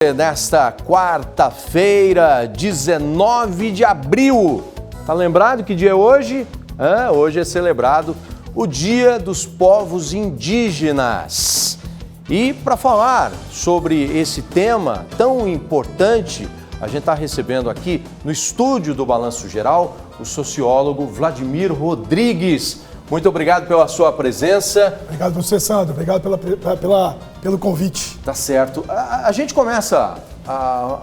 Nesta quarta-feira, 19 de abril. Tá lembrado que dia é hoje? Hoje é celebrado o Dia dos Povos Indígenas. E para falar sobre esse tema tão importante, a gente está recebendo aqui no estúdio do Balanço Geral o sociólogo Vladimir Rodrigues. Muito obrigado pela sua presença. Obrigado a você, Sandro. Obrigado pelo convite. Tá certo. A gente começa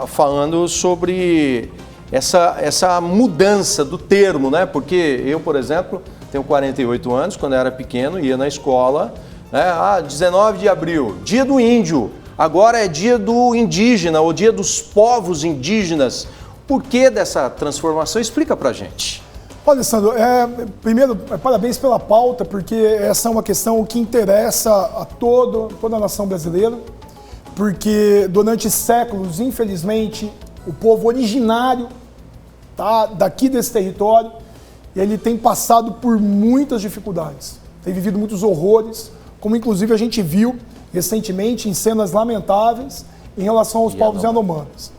falando sobre essa mudança do termo, né? Porque eu, por exemplo, tenho 48 anos, quando eu era pequeno, ia na escola, né? 19 de abril, dia do índio. Agora é dia do indígena, ou dia dos povos indígenas. Por que dessa transformação? Explica pra gente. Olha, Sandro, primeiro, parabéns pela pauta, porque essa é uma questão que interessa a toda a nação brasileira, porque durante séculos, infelizmente, o povo originário daqui desse território, ele tem passado por muitas dificuldades, tem vivido muitos horrores, como inclusive a gente viu recentemente em cenas lamentáveis em relação aos povos Yanomamis.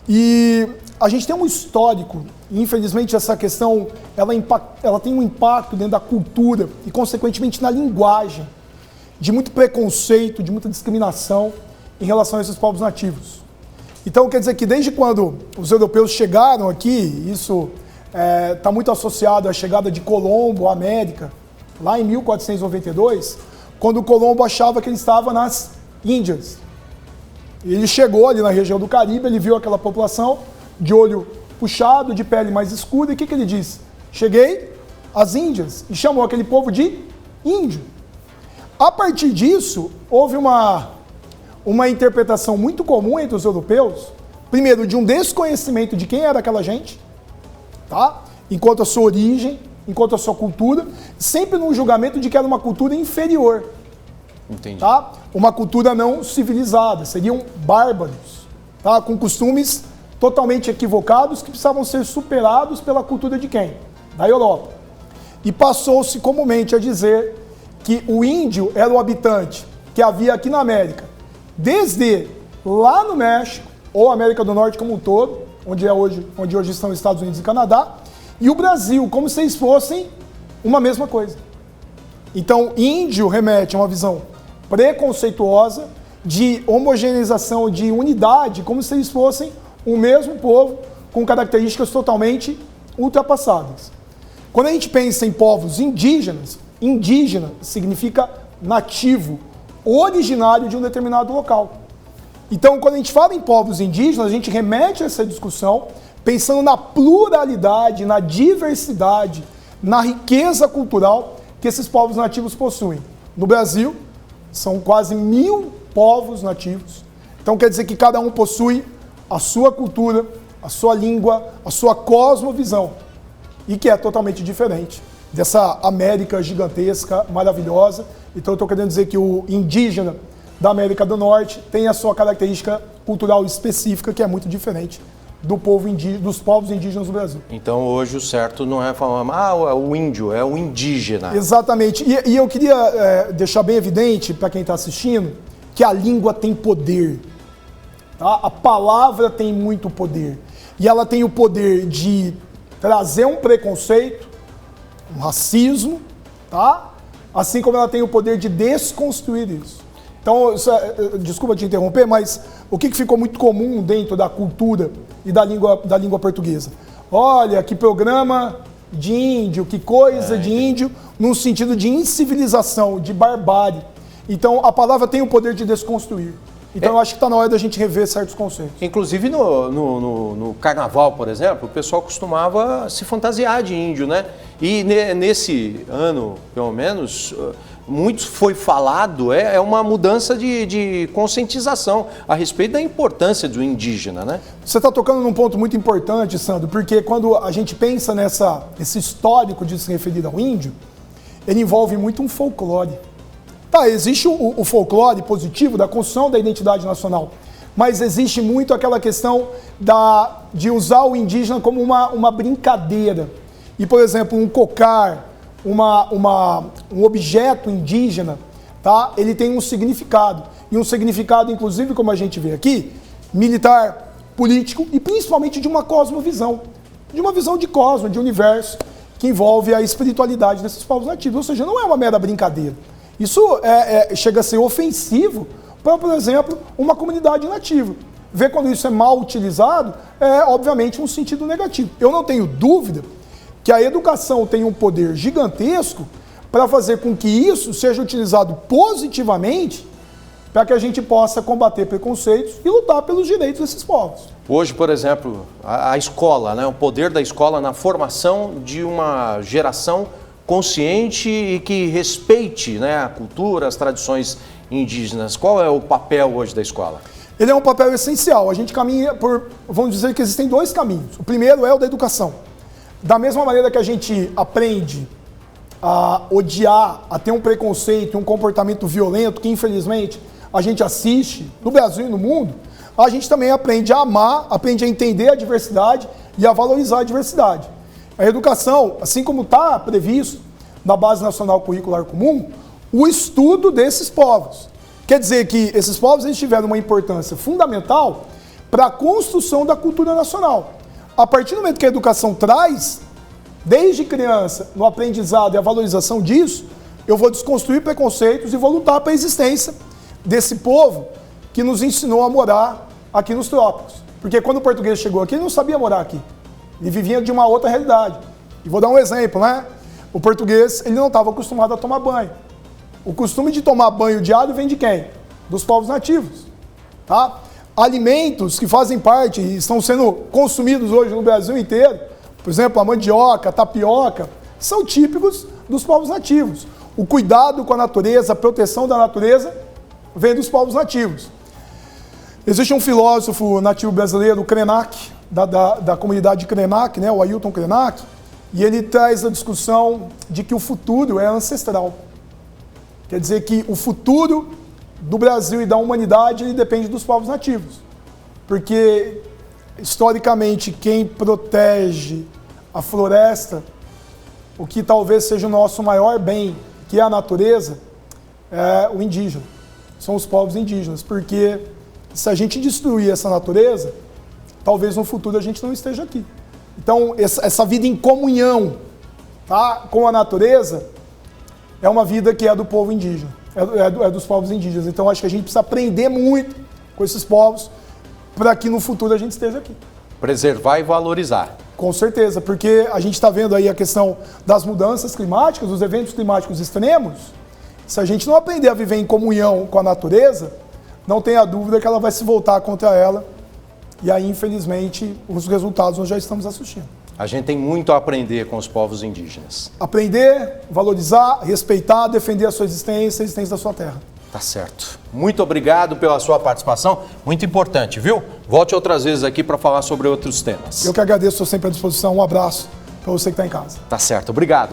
E a gente tem um histórico, e infelizmente essa questão ela tem um impacto dentro da cultura e consequentemente na linguagem, de muito preconceito, de muita discriminação em relação a esses povos nativos. Então quer dizer que desde quando os europeus chegaram aqui, isso está muito associado à chegada de Colombo à América, lá em 1492, quando Colombo achava que ele estava nas Índias. Ele chegou ali na região do Caribe, ele viu aquela população de olho puxado, de pele mais escura, e o que ele disse? Cheguei às Índias, e chamou aquele povo de índio. A partir disso, houve uma interpretação muito comum entre os europeus, primeiro, de um desconhecimento de quem era aquela gente, enquanto a sua origem, enquanto a sua cultura, sempre num julgamento de que era uma cultura inferior. Entendi. Uma cultura não civilizada, seriam bárbaros, com costumes totalmente equivocados que precisavam ser superados pela cultura de quem? Da Europa. E passou-se comumente a dizer que o índio era o habitante que havia aqui na América, desde lá no México, ou América do Norte como um todo, onde hoje estão os Estados Unidos e Canadá, e o Brasil, como se eles fossem uma mesma coisa. Então, índio remete a uma visão preconceituosa de homogeneização, de unidade, como se eles fossem o mesmo povo com características totalmente ultrapassadas. Quando a gente pensa em povos indígenas, indígena significa nativo, originário de um determinado local. Então, quando a gente fala em povos indígenas, a gente remete a essa discussão pensando na pluralidade, na diversidade, na riqueza cultural que esses povos nativos possuem. No Brasil, são quase 1000 povos nativos. Então, quer dizer que cada um possui a sua cultura, a sua língua, a sua cosmovisão, e que é totalmente diferente dessa América gigantesca, maravilhosa. Então eu estou querendo dizer que o indígena da América do Norte tem a sua característica cultural específica, que é muito diferente dos povos indígenas do Brasil. Então hoje o certo não é falar, o índio, é o indígena. Exatamente. E eu queria deixar bem evidente para quem está assistindo que a língua tem poder. A palavra tem muito poder. E ela tem o poder de trazer um preconceito, um racismo, assim como ela tem o poder de desconstruir isso. Então, desculpa te interromper, mas o que ficou muito comum dentro da cultura e da língua portuguesa? Olha, que programa de índio, que coisa de índio, num sentido de incivilização, de barbárie. Então, a palavra tem o poder de desconstruir. Então, eu acho que está na hora da gente rever certos conceitos. Inclusive, no carnaval, por exemplo, o pessoal costumava se fantasiar de índio, né? E nesse ano, pelo menos, muito foi falado, é uma mudança de conscientização a respeito da importância do indígena, né? Você está tocando num ponto muito importante, Sandro, porque quando a gente pensa esse histórico de se referir ao índio, ele envolve muito um folclore. Existe o folclore positivo da construção da identidade nacional, mas existe muito aquela questão de usar o indígena como uma brincadeira. E, por exemplo, um cocar, um objeto indígena, ele tem um significado. E um significado, inclusive, como a gente vê aqui, militar, político e principalmente de uma cosmovisão, de uma visão de cosmo, de universo, que envolve a espiritualidade desses povos nativos. Ou seja, não é uma mera brincadeira. Isso chega a ser ofensivo para, por exemplo, uma comunidade nativa. Ver quando isso é mal utilizado é, obviamente, um sentido negativo. Eu não tenho dúvida que a educação tem um poder gigantesco para fazer com que isso seja utilizado positivamente para que a gente possa combater preconceitos e lutar pelos direitos desses povos. Hoje, por exemplo, a escola, né, o poder da escola na formação de uma geração consciente e que respeite, né, a cultura, as tradições indígenas. Qual é o papel hoje da escola? Ele é um papel essencial. A gente caminha por, vamos dizer que existem dois caminhos. O primeiro é o da educação. Da mesma maneira que a gente aprende a odiar, a ter um preconceito, um comportamento violento, que infelizmente a gente assiste no Brasil e no mundo, a gente também aprende a amar, aprende a entender a diversidade e a valorizar a diversidade. A educação, assim como está previsto na Base Nacional Curricular Comum, o estudo desses povos. Quer dizer que esses povos eles tiveram uma importância fundamental para a construção da cultura nacional. A partir do momento que a educação traz, desde criança, no aprendizado e a valorização disso, eu vou desconstruir preconceitos e vou lutar para a existência desse povo que nos ensinou a morar aqui nos trópicos. Porque quando o português chegou aqui, ele não sabia morar aqui. Ele vivia de uma outra realidade. E vou dar um exemplo, né? O português, ele não estava acostumado a tomar banho. O costume de tomar banho diário vem de quem? Dos povos nativos, tá? Alimentos que fazem parte e estão sendo consumidos hoje no Brasil inteiro, por exemplo, a mandioca, a tapioca, são típicos dos povos nativos. O cuidado com a natureza, a proteção da natureza, vem dos povos nativos. Existe um filósofo nativo brasileiro, o Krenak, da comunidade Krenak, né, o Ailton Krenak, e ele traz a discussão de que o futuro é ancestral. Quer dizer que o futuro do Brasil e da humanidade ele depende dos povos nativos. Porque, historicamente, quem protege a floresta, o que talvez seja o nosso maior bem, que é a natureza, é o indígena. São os povos indígenas. Porque se a gente destruir essa natureza, talvez no futuro a gente não esteja aqui. Então, essa vida em comunhão, tá, com a natureza é uma vida que é do povo indígena, é dos povos indígenas. Então, acho que a gente precisa aprender muito com esses povos para que no futuro a gente esteja aqui. Preservar e valorizar. Com certeza, porque a gente está vendo aí a questão das mudanças climáticas, dos eventos climáticos extremos. Se a gente não aprender a viver em comunhão com a natureza, não tenha dúvida que ela vai se voltar contra ela. E aí, infelizmente, os resultados nós já estamos assistindo. A gente tem muito a aprender com os povos indígenas. Aprender, valorizar, respeitar, defender a sua existência e a existência da sua terra. Tá certo. Muito obrigado pela sua participação. Muito importante, viu? Volte outras vezes aqui para falar sobre outros temas. Eu que agradeço, estou sempre à disposição. Um abraço para você que está em casa. Tá certo. Obrigado.